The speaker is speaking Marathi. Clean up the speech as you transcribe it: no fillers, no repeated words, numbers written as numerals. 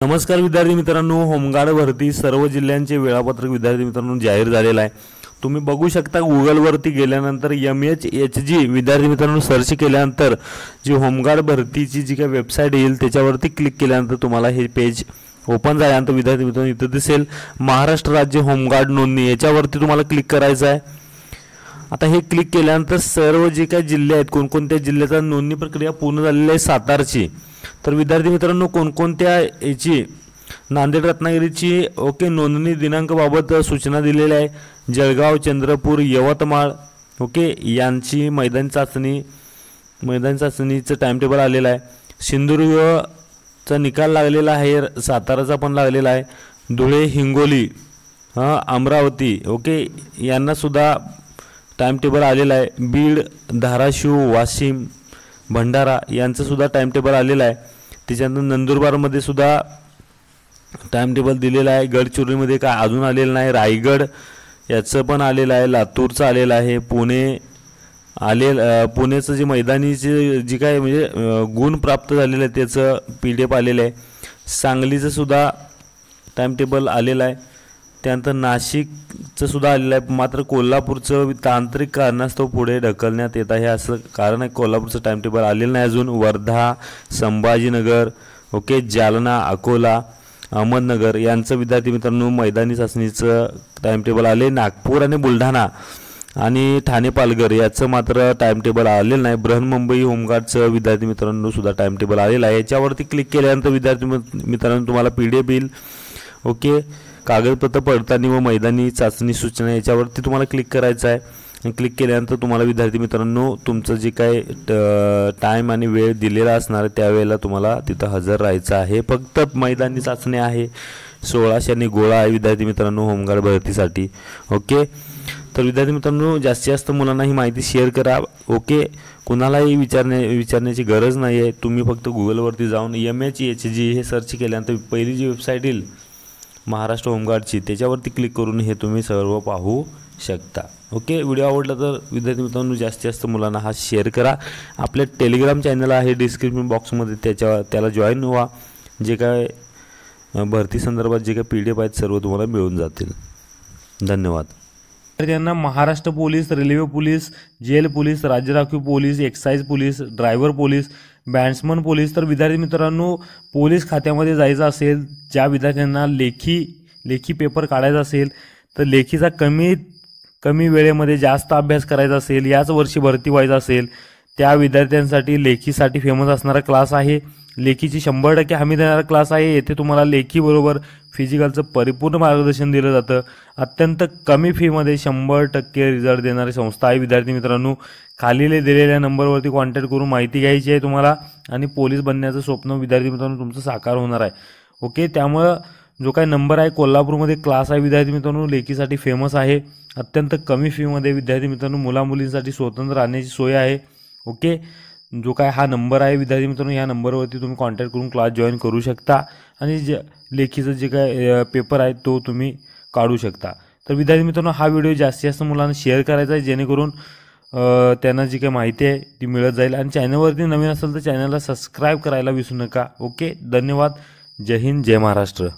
नमस्कार विद्यार्थी मित्रांनो, होमगार्ड भरती सर्व जिल्ह्यांचे वेळापत्रक विद्यार्थी मित्रांनो जाहीर झालेलं आहे। तुम्ही बघू शकता गुगलवरती गेल्यानंतर MHHG विद्यार्थी मित्रांनो सर्च केल्यानंतर जी होमगार्ड भरतीची जी काही वेबसाईट येईल त्याच्यावरती क्लिक केल्यानंतर तुम्हाला हे पेज ओपन झाल्यानंतर विद्यार्थी मित्रांनो इथे दिसेल महाराष्ट्र राज्य होमगार्ड नोंदणी, याच्यावरती तुम्हाला क्लिक करायचं आहे। आता हे क्लिक केल्यानंतर सर्व जे काही जिल्हे आहेत, कोणकोणत्या जिल्ह्याचा नोंदणी प्रक्रिया पूर्ण झालेली आहे सातारची, तर विद्यार्थी मित्रांनो कोणकोणत्या याची नांदेड रत्नागिरीची नोंदणी दिनांकाबाबत सूचना दिलेली आहे। जळगाव, चंद्रपूर, यवतमाळ यांची मैदानी चाचणीचं टाइम टेबल आलेलं आहे। सिंधुदुर्गचा निकाल लागलेला आहे, साताराचा पण लागलेला आहे। धुळे, हिंगोली, अमरावती यांना सुद्धा टाइम टेबल आलेला आहे। बीड, धाराशिव, वाशिम, भंडारा यांचं सुद्धा टाइम टेबल आलेलं आहे। त्याच्यानंतर नंदुरबारमध्ये सुद्धा टाइम टेबल दिलेला आहे। गडचिरोलीमध्ये काय अजून आलेलं नाही। रायगड याचं पण आलेलं आहे, लातूरचं आलेलं आहे, पुणेचं जे मैदानीचे जी काय म्हणजे गुण प्राप्त झालेलं आहे त्याचं PDF आलेलं आहे। सांगलीचं सुद्धा टाइम टेबल आलेलं आहे। त्यानंतर नाशिकचं सुद्धा आलेलं आहे, मात्र कोल्हापूरचं तांत्रिक कारणास्तव पुढे ढकलण्यात येत आहे असं कारण आहे। कोल्हापूरचं टाइम टेबल आलेलं नाही अजून। वर्धा, संभाजीनगर, जालना, अकोला, अहमदनगर यांचं विद्यार्थी मित्रांनो मैदानी चाचणीचं टाइम टेबल आले। नागपूर आणि बुलढाणा आणि ठाणे, पालघर याचं मात्र टाइम टेबल आलेलं नाही। बृहन्मुंबई होमगार्डचं विद्यार्थी मित्रांनो सुद्धा टाइम टेबल आलेलं आहे। याच्यावरती क्लिक केल्यानंतर विद्यार्थी मित्रांनो तुम्हाला PDF येईल। कागदपत्र पडताळणी व मैदानी चाचणी सूचना याच्यावरती तुम्हाला क्लिक करायचं आहे। क्लिक केल्यानंतर तुम्हाला विद्यार्थी मित्रांनो तुमचं जे काय टाइम आणि वेळ दिलेला असणार त्यावेळेला तुम्हाला तिथं हजर राहायचं आहे। फक्त मैदानी चाचणी आहे, 1600 आणि गोळा आहे विद्यार्थी मित्रांनो होमगार्ड भरतीसाठी। तर विद्यार्थी मित्रांनो जास्तीत जास्त मुलांना ही माहिती शेअर करा। कुणालाही विचारण्याची गरज नाही आहे। तुम्ही फक्त गुगलवरती जाऊन MHHG हे सर्च केल्यानंतर पहिली जी वेबसाईट येईल महाराष्ट्र होमगार्डची त्याच्यावरती क्लिक करून हे तुम्ही सर्व पाहू शकता। व्हिडिओ आवडला तर विद्यार्थी मित्रांनो जास्तीत जास्त मुलांना हा शेअर करा। आपल्या टेलिग्राम चॅनल आहे डिस्क्रिप्शन बॉक्समध्ये, त्याला जॉईन व्हा। जे काय भरती संदर्भात जे काय PDF आहेत सर्व तुम्हाला मिळून जातील। धन्यवाद। त्यांना Maharashtra police, railway police, jail police, राज्य राखीव police, excise police, driver police, batsman police, तर विद्यार्थी मित्रांनो पोलीस खात्यामध्ये जायचं असेल, ज्या विद्यार्थ्यांना लेखी पेपर काढायचा असेल तर लेखीचा कमी वेळेमध्ये जास्त अभ्यास करायचा असेल, याच वर्षी भरती व्हायचं असेल, त्या विद्यार्थ्यांसाठी लेखीसाठी फेमस असणारा क्लास आहे। लेखीची 100% हमी देणारा क्लास आहे। येथे तुम्हाला लेखीबरोबर फिजिकलचं परिपूर्ण मार्गदर्शन दिलं जातं। अत्यंत कमी फीमध्ये 100% रिझल्ट देणारी संस्था आहे। विद्यार्थी मित्रांनो खाली दिलेल्या नंबरवरती कॉन्टॅक्ट करून माहिती घ्यायची आहे तुम्हाला, आणि पोलीस बनण्याचं स्वप्न विद्यार्थी मित्रांनो तुमचं साकार होणार आहे। त्यामुळं जो काही नंबर आहे, कोल्हापूरमध्ये क्लास आहे विद्यार्थी मित्रांनो, लेखीसाठी फेमस आहे। अत्यंत कमी फीमध्ये विद्यार्थी मित्रांनो मुलामुलींसाठी स्वतंत्र राहण्याची सोय आहे। जो काय हा नंबर आहे विद्यार्थी मित्रांनो, या नंबरवरती तुम्ही कॉन्टॅक्ट करून क्लास जॉईन करू शकता आणि लेखीचं जे काय पेपर आहे तो तुम्ही काढू शकता। तर विद्यार्थी मित्रांनो हा व्हिडिओ जास्तीत जास्त मुलांना शेअर करायचा आहे, जेणेकरून त्यांना जी काही माहिती आहे ती मिळत जाईल। आणि चॅनलवरती नवीन असेल तर चॅनलला सबस्क्राईब करायला विसरू नका। धन्यवाद। जय हिंद, जय महाराष्ट्र।